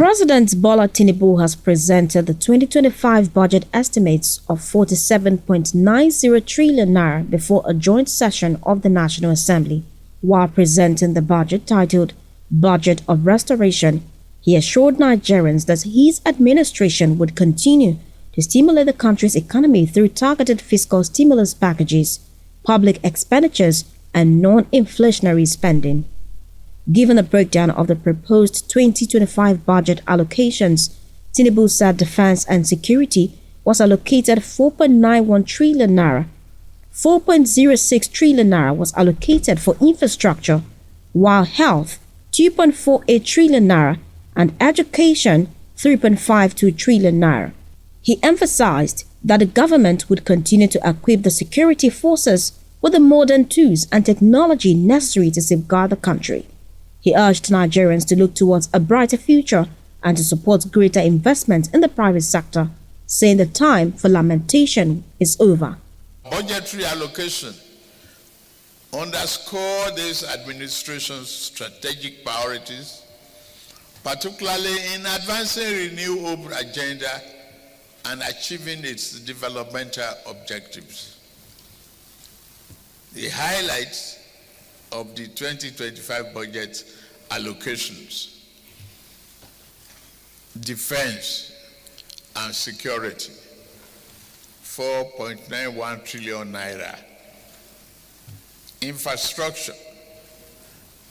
President Bola Tinubu has presented the 2025 budget estimates of 47.90 trillion naira before a joint session of the National Assembly. While presenting the budget titled Budget of Restoration, he assured Nigerians that his administration would continue to stimulate the country's economy through targeted fiscal stimulus packages, public expenditures, and non-inflationary spending. Given a breakdown of the proposed 2025 budget allocations, Tinubu said defense and security was allocated 4.91 trillion naira. 4.06 trillion naira was allocated for infrastructure, while health 2.48 trillion naira and education 3.52 trillion naira. He emphasized that the government would continue to equip the security forces with the modern tools and technology necessary to safeguard the country. He urged Nigerians to look towards a brighter future and to support greater investment in the private sector, saying the time for lamentation is over. Budgetary allocation underscore this administration's strategic priorities, particularly in advancing renewable agenda and achieving its developmental objectives. The highlights of the 2025 budget allocations: defense and security, 4.91 trillion naira. Infrastructure,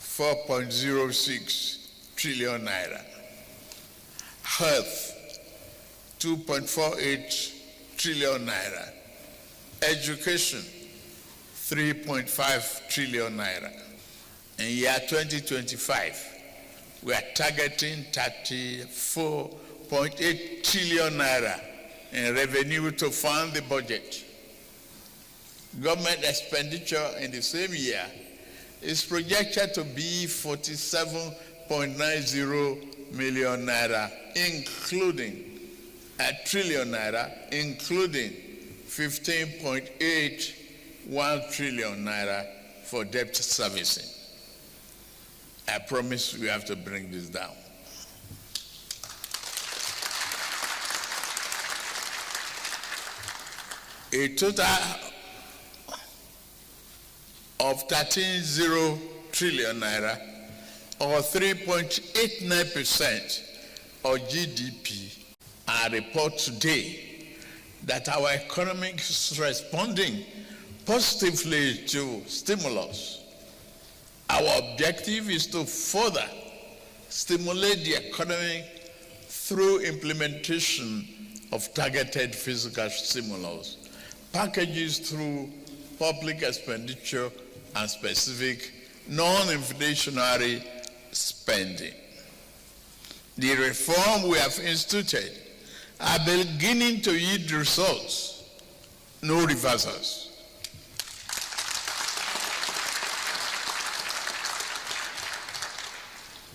4.06 trillion naira. Health, 2.48 trillion naira. Education, 3.5 trillion naira. In year 2025, we are targeting 34.8 trillion naira in revenue to fund the budget. Government expenditure in the same year is projected to be 47.90 million naira, including a trillion naira, including 15.81 trillion naira for debt servicing. I promise we have to bring this down. A total of 13.0 trillion naira, or 3.89% of GDP, I report today that our economy is responding positively to stimulus. Our objective is to further stimulate the economy through implementation of targeted fiscal stimulus packages through public expenditure and specific non-inflationary spending. The reform we have instituted are beginning to yield results, no reversals.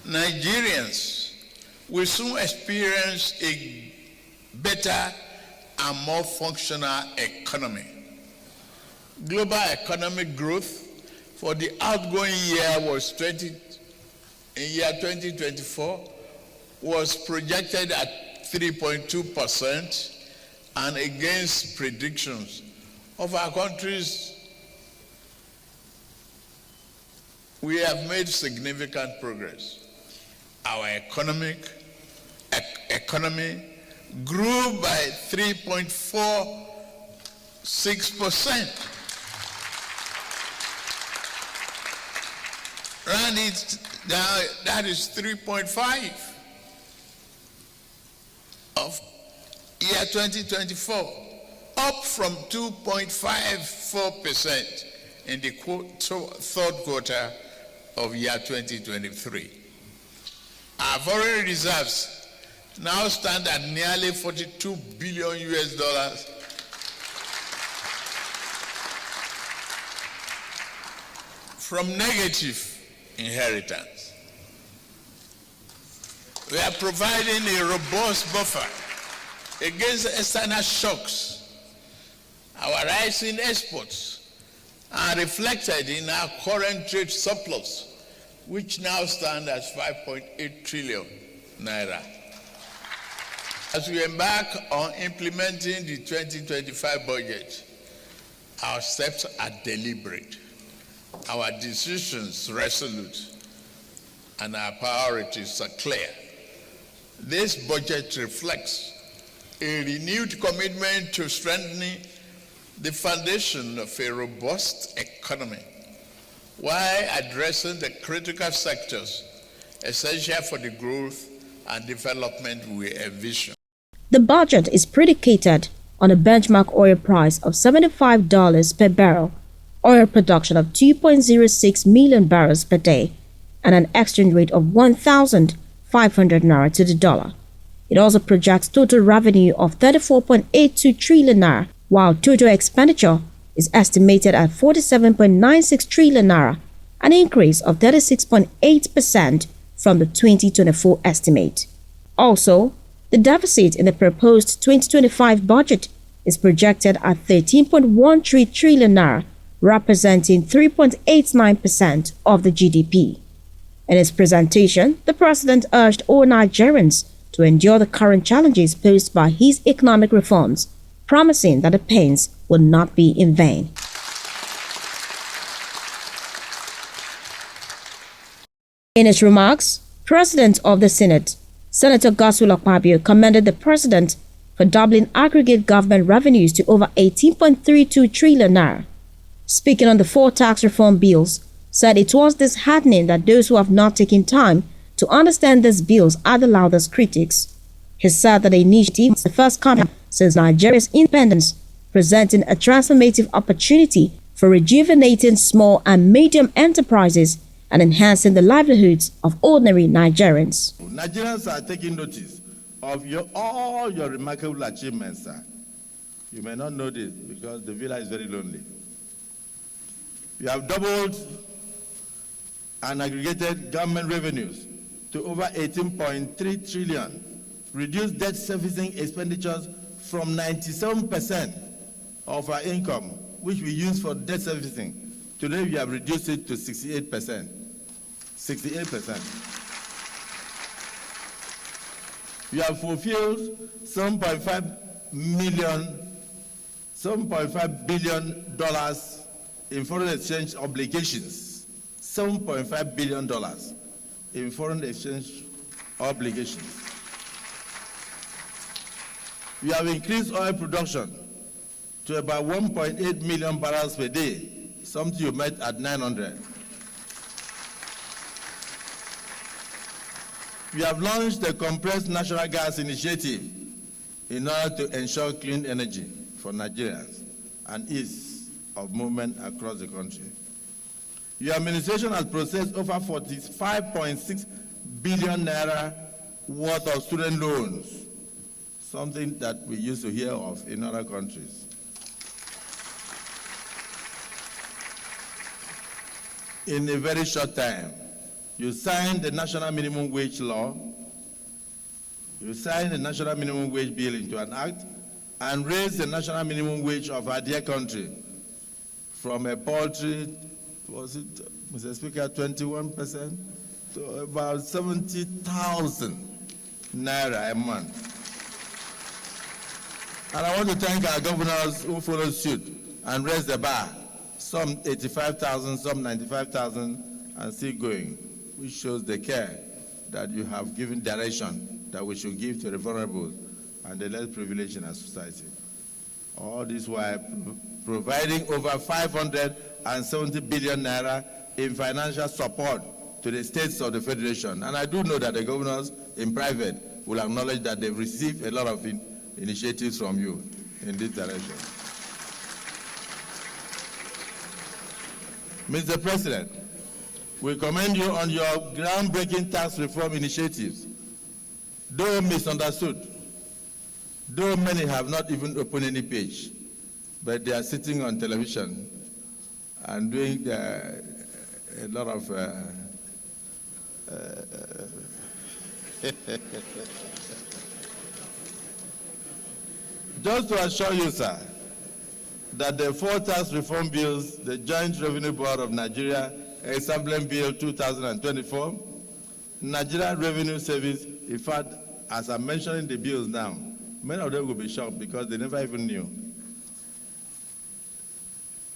Nigerians will soon experience a better and more functional economy. Global economic growth for the outgoing year in year 2024 was projected at 3.2%, and against predictions of our countries, we have made significant progress. Our economy grew by 3.46%. Round it down, that is 3.5 of year 2024, up from 2.54% in the third quarter of year 2023. Our foreign reserves now stand at nearly $42 billion from negative inheritance. We are providing a robust buffer against external shocks. Our rising exports are reflected in our current trade surplus, which now stands at 5.8 trillion naira. As we embark on implementing the 2025 budget, our steps are deliberate, our decisions resolute, and our priorities are clear. This budget reflects a renewed commitment to strengthening the foundation of a robust economy while addressing the critical sectors essential for the growth and development we envision. The budget is predicated on a benchmark oil price of $75 per barrel, oil production of 2.06 million barrels per day, and an exchange rate of 1,500 naira to the dollar. It also projects total revenue of 34.82 trillion naira, while total expenditure is estimated at 47.96 trillion naira, an increase of 36.8% from the 2024 estimate. Also, the deficit in the proposed 2025 budget is projected at 13.13 trillion naira, representing 3.89% of the GDP. In his presentation, the president urged all Nigerians to endure the current challenges posed by his economic reforms, promising that the pains will not be in vain. In his remarks, President of the Senate, Senator Godswill Akpabio, commended the president for doubling aggregate government revenues to over 18.32 trillion naira. Speaking on the 4 tax reform bills, said it was disheartening that those who have not taken time to understand these bills are the loudest critics. He said that the initiative is the first coming since Nigeria's independence, presenting a transformative opportunity for rejuvenating small and medium enterprises and enhancing the livelihoods of ordinary Nigerians. Nigerians are taking notice of all your remarkable achievements, sir. You may not know this because the villa is very lonely. You have doubled and aggregated government revenues to over 18.3 trillion, reduced debt servicing expenditures from 97% of our income, which we use for debt servicing. Today we have reduced it to 68%. 68%. You have fulfilled $7.5 billion in foreign exchange obligations. $7.5 billion in foreign exchange obligations. We have increased oil production to about 1.8 million barrels per day, something you met at 900. We have launched the compressed natural gas initiative in order to ensure clean energy for Nigerians and ease of movement across the country. Your administration has processed over 45.6 billion naira worth of student loans, something that we used to hear of in other countries. In a very short time, you signed the national minimum wage law, you signed the national minimum wage bill into an act, and raised the national minimum wage of our dear country from a paltry, was it, Mr. Speaker, 21% to about 70,000 naira a month. And I want to thank our governors who followed suit and raised the bar, some 85,000, some 95,000, and still going, which shows the care that you have given direction that we should give to the vulnerable and the less privileged in our society. All this while providing over 570 billion naira in financial support to the states of the Federation. And I do know that the governors in private will acknowledge that they've received a lot of initiatives from you in this direction. Mr. President, we commend you on your groundbreaking tax reform initiatives. Though misunderstood, though many have not even opened any page, but they are sitting on television and doing a lot of just to assure you, sir, that the 4 tax reform bills, the Joint Revenue Board of Nigeria, Assembly Bill 2024, Nigeria Revenue Service, IFAD, as I'm mentioning the bills now, many of them will be shocked because they never even knew.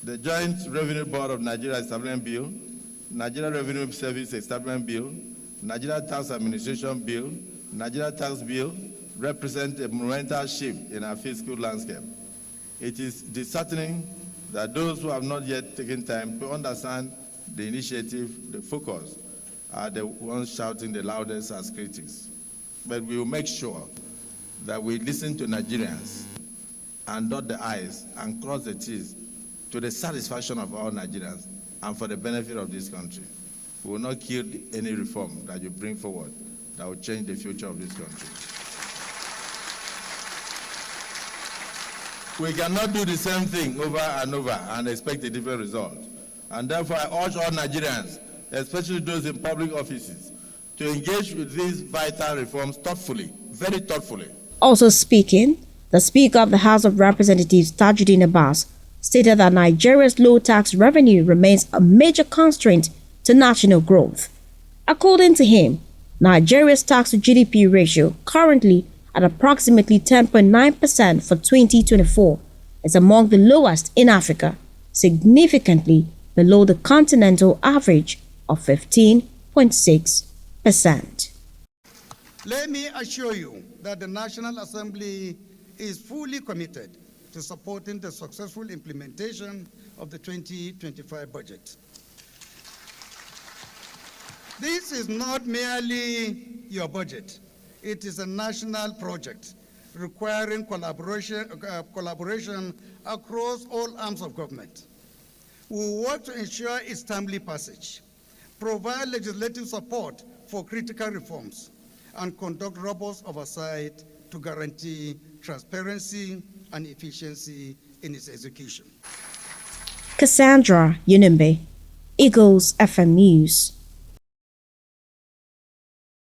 The Joint Revenue Board of Nigeria Establishment Bill, Nigeria Revenue Service Establishment Bill, Nigeria Tax Administration Bill, Nigeria Tax Bill represent a monumental shift in our fiscal landscape. It is disheartening that those who have not yet taken time to understand the initiative, the focus, are the ones shouting the loudest as critics. But we will make sure that we listen to Nigerians and dot the I's and cross the T's to the satisfaction of all Nigerians and for the benefit of this country. We will not kill any reform that you bring forward that will change the future of this country. We cannot do the same thing over and over and expect a different result. And therefore, I urge all Nigerians, especially those in public offices, to engage with these vital reforms thoughtfully, very thoughtfully. Also speaking, the Speaker of the House of Representatives, Tajuddin Abbas, stated that Nigeria's low tax revenue remains a major constraint to national growth. According to him, Nigeria's tax to GDP ratio, currently at approximately 10.9% for 2024, is among the lowest in Africa, significantly below the continental average of 15.6%. Let me assure you that the National Assembly is fully committed to supporting the successful implementation of the 2025 budget. This is not merely your budget. It is a national project requiring collaboration across all arms of government. We will work to ensure its timely passage, provide legislative support for critical reforms, and conduct robust oversight to guarantee transparency and efficiency in its execution. Cassandra Yunimbe, Eagles FM News.